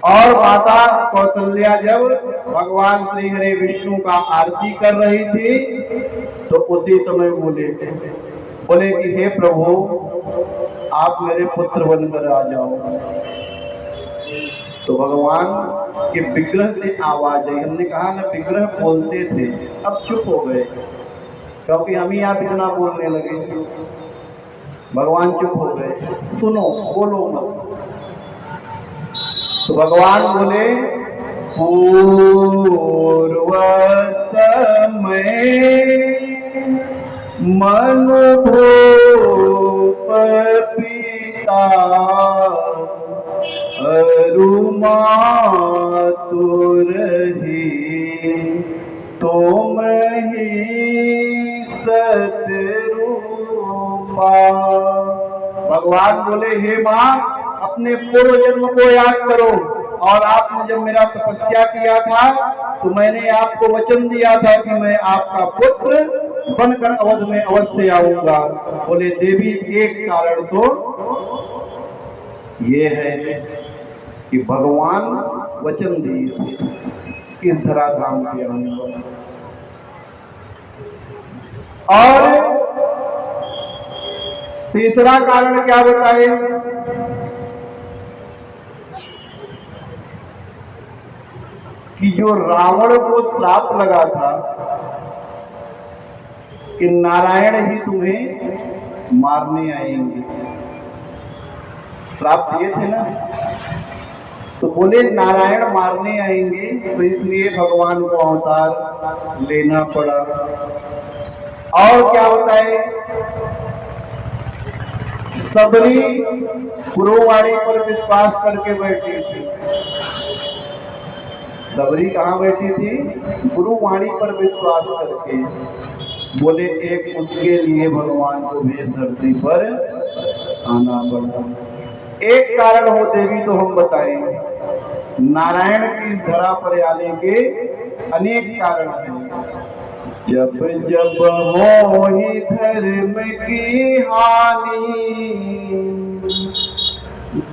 और माता कौशल्या जब भगवान श्री हरि विष्णु का आरती कर रही थी तो उसी समय बोले कि हे प्रभु, आप मेरे पुत्र बनकर आ जाओ। तो भगवान के विग्रह से आवाज आई। हमने कहा ना, विग्रह बोलते थे, अब चुप हो गए क्योंकि हम ही आप इतना बोलने लगे। भगवान चुप हो गए, सुनो, बोलो मत। तो भगवान बोले, पूर्व समय मनुभूप पिता अरुमा तुरही तुम ही सतरूपा। भगवान बोले, हे माँ, अपने पूर्व जन्म को याद करो। और आपने जब मेरा तपस्या किया था तो मैंने आपको वचन दिया था कि मैं आपका पुत्र बनकर अवध में अवश्य आऊंगा। बोले, देवी, एक कारण तो ये है कि भगवान वचन दिए थे इस धराधाम के आने। और तीसरा कारण क्या बताए कि जो रावण को श्राप लगा था कि नारायण ही तुम्हें मारने आएंगे, श्राप दिए थे ना, तो बोले नारायण मारने आएंगे, तो इसलिए भगवान को अवतार लेना पड़ा। और क्या होता है, सबरी गुरुवाणी पर विश्वास करके बैठी थी। सबरी कहाँ बैठी थी? गुरुवाणी पर विश्वास करके। बोले, एक उसके लिए भगवान को भेद धरती पर आना पड़ा। एक कारण हो देवी तो हम बताएंगे, नारायण की धरा पर आने के अनेक कारण हैं। जब जब होहि धर्म की हानि,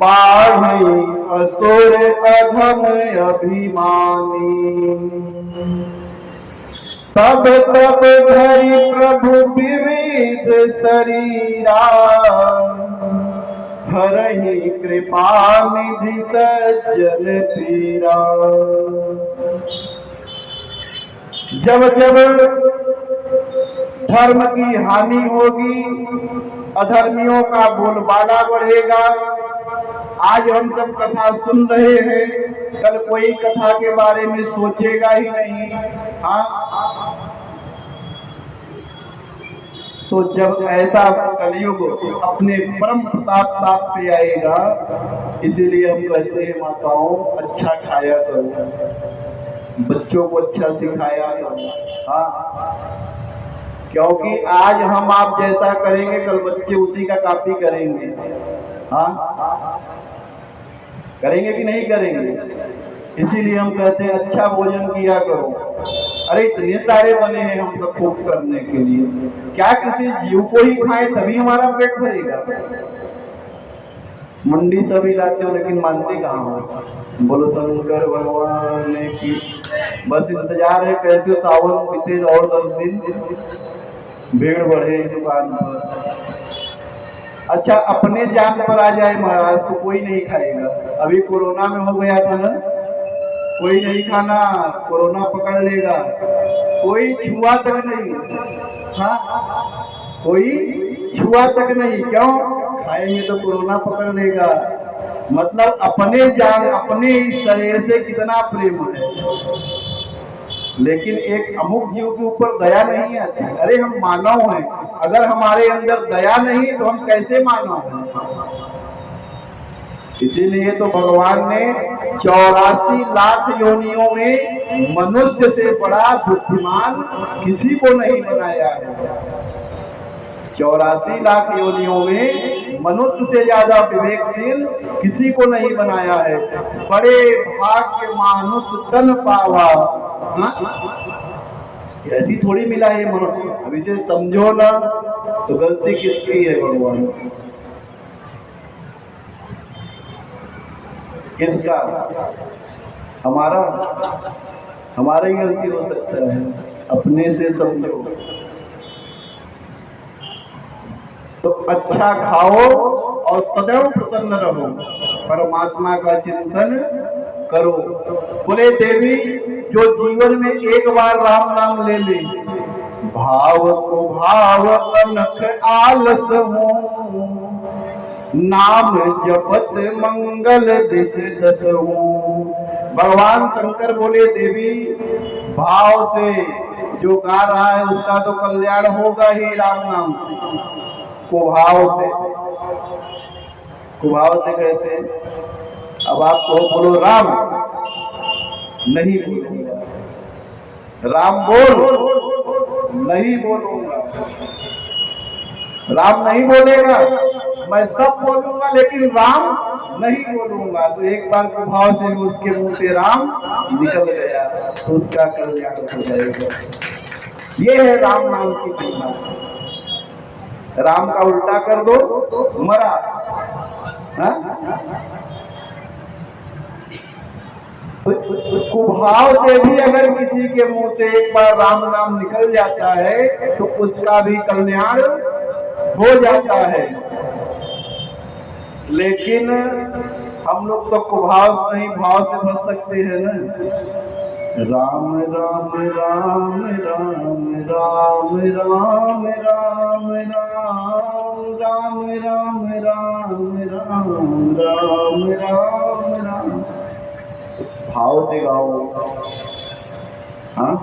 बाढ़ि असुर अधम अभिमानी, तब तब धरि प्रभु विविध शरीरा, हरहि कृपा निधि सज्जन पीरा। जब जब धर्म की हानि होगी, अधर्मियों का बोलबाला बढ़ेगा। आज हम सब कथा सुन रहे हैं, कल कोई कथा के बारे में सोचेगा ही नहीं। हाँ, तो जब ऐसा कलयुग अपने परम प्रताप ताप पे आएगा, इसीलिए हम कहते हैं माताओं, अच्छा खाया करो, बच्चों को अच्छा सिखाया करो। हाँ, क्योंकि आज हम आप जैसा करेंगे, कल बच्चे उसी का कॉपी करेंगे। हाँ, करेंगे कि नहीं करेंगे? इसीलिए हम कहते हैं अच्छा भोजन किया करो। अरे इतने सारे बने हैं हम सब खूब करने के लिए, क्या किसी जीव को ही खाए तभी हमारा पेट भरेगा? मंडी सभी लाते हो लेकिन मानते कहाँ हो? बोलो शंकर भगवान की। बस इंतजार है कैसे सावन बीते और 10 दिन भीड़ बढ़े दुकान पर। अच्छा, अपने जान पर आ जाए महाराज तो कोई नहीं खाएगा। अभी कोरोना में हो गया था ना, कोई नहीं खाना, कोरोना पकड़ लेगा। कोई छुआ तक नहीं। हाँ, कोई छुआ तक नहीं। क्यों? खाएंगे तो कोरोना पकड़ लेगा। मतलब अपने जान, अपने इस शरीर से कितना प्रेम है, लेकिन एक अमुक जीव के ऊपर दया नहीं आती। अरे हम मानव हैं, अगर हमारे अंदर दया नहीं तो हम कैसे मानव हैं? इसीलिए तो भगवान ने 84 लाख योनियों में मनुष्य से बड़ा बुद्धिमान किसी को नहीं बनाया है। 84 लाख योनियों में मनुष्य से ज्यादा विवेकशील किसी को नहीं बनाया है। बड़े भाग्य मानुष तन पावा। ऐसी थोड़ी मिला है मनुष्य। अब इसे समझो ना तो गलती किसकी है? भगवान। किसका? हमारा ही गलती हो सकता है, अपने से समझो। तो अच्छा खाओ और सदैव प्रसन्न रहो, परमात्मा का चिंतन करो। बोले देवी, जो जीवन में एक बार राम नाम ले ले, भाव को भाव अनख आलस हो, नाम जपत मंगल दिश दस हो। भगवान शंकर बोले देवी, भाव से जो गा रहा है उसका तो कल्याण होगा ही राम नाम से। कुभाव से, कुभाव से कैसे? अब आप तो बोलो राम, नहीं बोलूंगा। राम बोल, नहीं बोलूंगा। राम नहीं बोलेगा, मैं सब बोलूंगा लेकिन राम नहीं बोलूंगा। तो एक बार कुभाव से उसके मुंह से राम निकल गया तो उसका कल्याण हो जाएगा। ये है राम नाम की महिमा। राम का उल्टा कर दो, मरा। कुभाव से भी अगर किसी के मुंह से एक बार राम नाम निकल जाता है तो उसका भी कल्याण हो जाता है। लेकिन हम लोग तो कुभाव नहीं, भाव से बच सकते हैं ना। राम राम राम राम राम राम राम राम राम राम राम राम राम राम राम। भाव से गाओ। हाँ,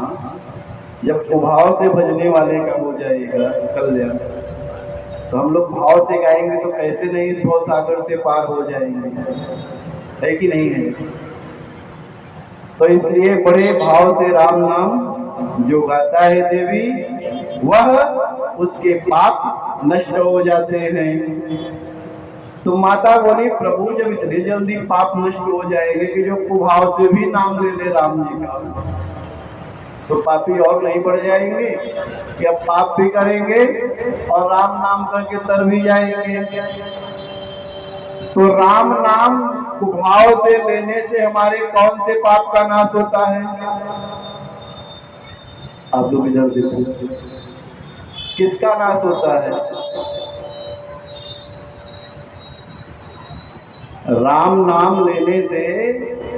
जब कुभाव से भजने वाले का हो जाएगा कल्याण, तो हम लोग भाव से गाएंगे तो कैसे नहीं इस भव सागर से पार हो जाएंगे, है कि नहीं है? तो इसलिए बड़े भाव से राम नाम जो गाता है देवी, वह उसके पाप नष्ट हो जाते हैं। तो माता बोली, प्रभु जब इतनी जल्दी पाप नष्ट हो जाएंगे कि जो कुभाव से भी नाम ले ले राम जी का, तो पापी और नहीं बढ़ जाएंगे कि अब पाप भी करेंगे और राम नाम करके तर भी जाएंगे। तो राम नाम कुभाव से लेने से हमारे कौन से पाप का नाश होता है? आप लोग इधर देखो, किसका नाश होता है? राम नाम लेने से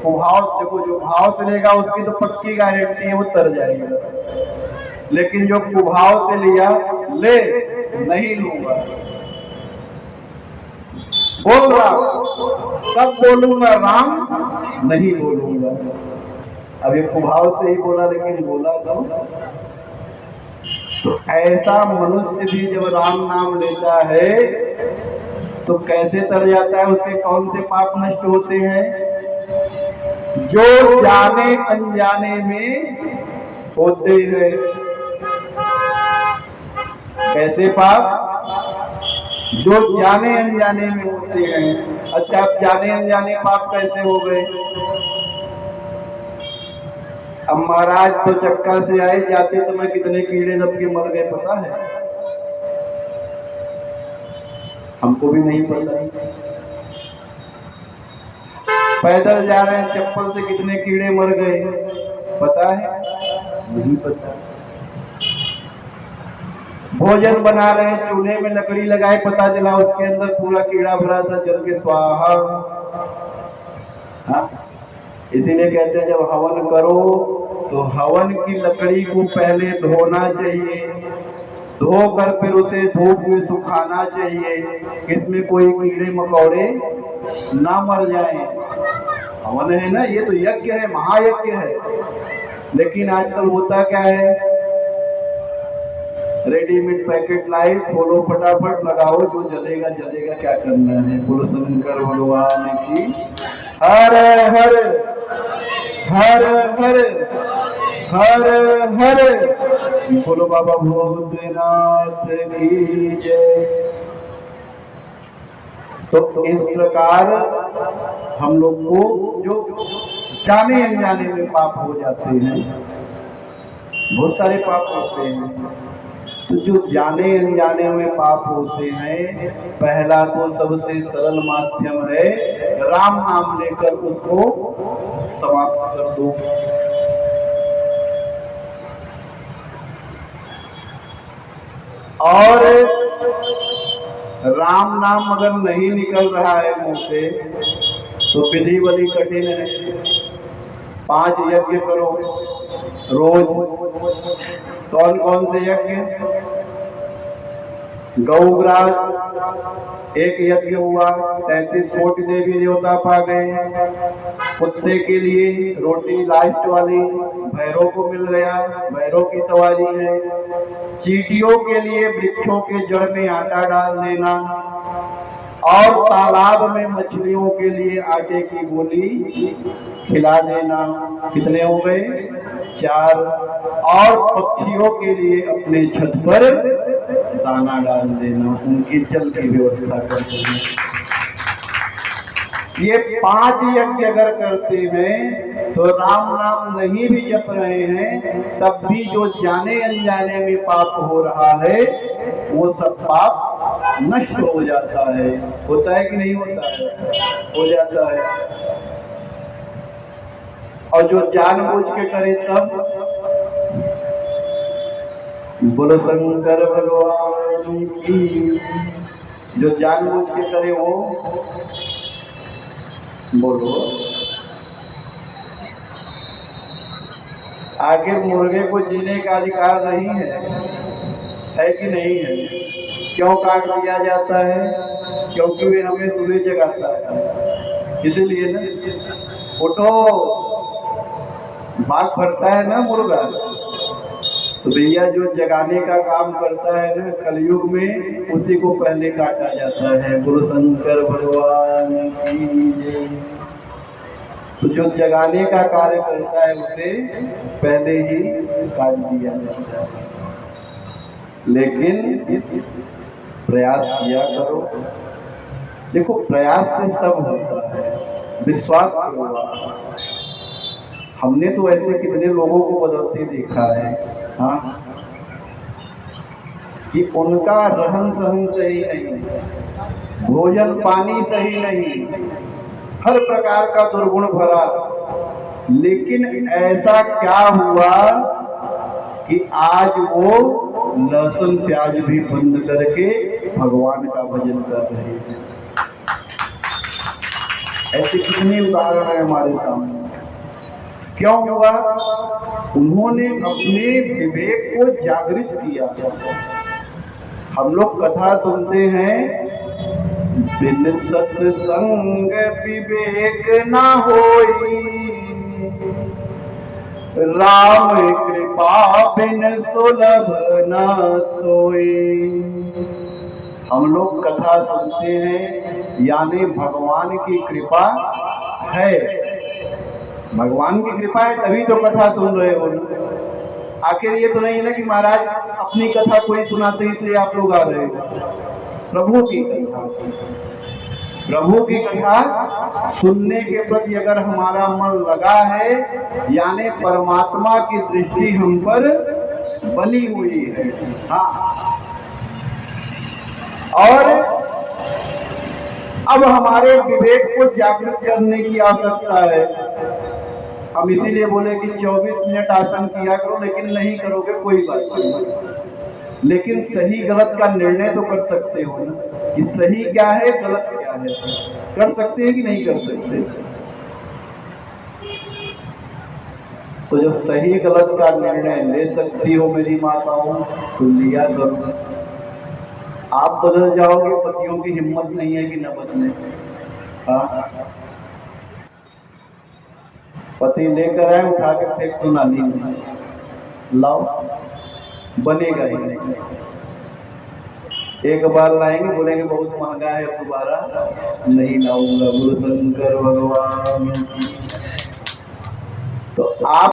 कुभाव, देखो जो भाव से लेगा उसकी तो पक्की गारंटी है वो तर जाएगा, लेकिन जो कुभाव से लिया, ले नहीं लूंगा, बोल रहा सब बोलूंगा, राम नहीं बोलूंगा। अब ये कुभाव से ही बोला, लेकिन बोला तो ऐसा मनुष्य भी जब राम नाम लेता है तो कैसे तर जाता है? उसके कौन से पाप नष्ट होते हैं? जो जाने अनजाने में होते हैं। कैसे पाप? जो जाने अनजाने में होते हैं। अच्छा, अब जाने अनजाने पाप कैसे हो गए? अब महाराज तो चक्का से आए, जाते समय कितने कीड़े सबके मर गए पता है? हमको भी नहीं पता। पैदल जा रहे हैं, चप्पल से कितने कीड़े मर गए पता है? नहीं पता। भोजन बना रहे हैं, चूल्हे में लकड़ी लगाए, पता चला उसके अंदर पूरा कीड़ा भरा था, जल के स्वाहा। हाँ, इसीलिए कहते हैं जब हवन करो तो हवन की लकड़ी को पहले धोना चाहिए, धोकर फिर उसे धूप में सुखाना चाहिए, इसमें कोई कीड़े मकोड़े ना मर जाएं। हवन है ना, ये तो यज्ञ है, महायज्ञ है। लेकिन आजकल होता क्या है? रेडीमेड पैकेट लाए, खोलो फटाफट, लगाओ, जो जलेगा जलेगा, क्या करना है। बोलो शंकर भगवान की हर हर हर हर हर हर। बोलो बाबा भूतनाथ की जय। तो इस प्रकार हम लोग को जो जाने अनजाने में पाप हो जाते हैं, बहुत सारे पाप होते हैं। तो जो जाने अनजाने में पाप होते हैं, पहला तो सबसे सरल माध्यम है राम नाम लेकर उसको समाप्त कर दो। और राम नाम अगर नहीं निकल रहा है मुंह से तो विधि बड़ी कठिन है। 5 यज्ञ करो रोज। कौन कौन से यज्ञ? गौग्रास 1 यज्ञ हुआ, 33 कोटि देवी देवता पा गए। कुत्ते के लिए रोटी लास्ट वाली भैरव को मिल गया, भैरव की सवारी है। चींटियों के लिए वृक्षों के जड़ में आटा डाल देना, और तालाब में मछलियों के लिए आटे की गोली खिला देना। कितने हो गए? 4। और पक्षियों के लिए अपने छत पर दाना डाल देना, उनकी जल की व्यवस्था कर देना। ये 5 यज्ञ अगर करते हैं तो राम नाम नहीं भी जप रहे हैं तब भी जो जाने अनजाने में पाप हो रहा है वो सब पाप नष्ट हो जाता है। होता है कि नहीं होता है? हो जाता है। और जो जानबूझ के करे तब बोलो शंकर भगवान की। जो जानबूझ के करे वो बोलो। आगे मुर्गे को जीने का अधिकार नहीं है कि नहीं है? क्यों काट दिया जाता है? क्योंकि वे हमें सुबह जगाता है, इसीलिए ना। उठो, भाग भरता है ना मुर्गा, तो भैया जो जगाने का काम करता है ना कलयुग में, उसी को पहले काटा जाता है। गुरु शंकर भगवान की जय। तो जो जगाने का कार्य करता है उसे पहले ही काट दिया जाता है। लेकिन प्रयास किया करो। देखो, प्रयास से सब होता है, विश्वास करो। हमने तो ऐसे कितने लोगों को बदलते देखा है, हाँ, कि उनका रहन सहन सही नहीं, भोजन पानी सही नहीं, हर प्रकार का दुर्गुण भरा। लेकिन ऐसा क्या हुआ कि आज वो लहसुन प्याज भी बंद करके भगवान का भजन कर रहे हैं। ऐसे कितने उदाहरण है हमारे सामने। क्यों हुआ? उन्होंने अपने विवेक को जागृत किया। हम लोग कथा सुनते हैं, बिन सत्संग विवेक ना होई, राम कृपा बिन सुलभ न सोई। हम लोग कथा सुनते हैं, यानी भगवान की कृपा है। भगवान की कृपा है तभी तो कथा सुन रहे हो। आखिर ये तो नहीं ना कि महाराज अपनी कथा कोई सुनाते इसलिए आप लोग आ रहे हो। प्रभु की कथा, प्रभु की कथा सुनने के प्रति अगर हमारा मन लगा है, यानी परमात्मा की दृष्टि हम पर बनी हुई है। हाँ, और अब हमारे विवेक को जागृत करने की आवश्यकता है। हम इसीलिए बोले कि 24 मिनट आसन किया करो, लेकिन नहीं करोगे कोई बात नहीं, लेकिन सही गलत का निर्णय तो कर सकते हो ना, कि सही क्या है गलत क्या है। कर सकते हैं कि नहीं कर सकते? तो जब सही गलत का निर्णय ले सकती हो मेरी माताओं, तो लिया करो। आप बदल जाओगे, पतियों की हिम्मत नहीं है कि न बदले। हाँ, पति लेकर आए, उठा के फेंक दो नाली में, लाओ, बनेगा ही नहीं। एक बार लाएंगे, बोलेंगे बहुत महंगा है, दोबारा नहीं लाऊंगा। गुरु शंकर भगवान। तो आप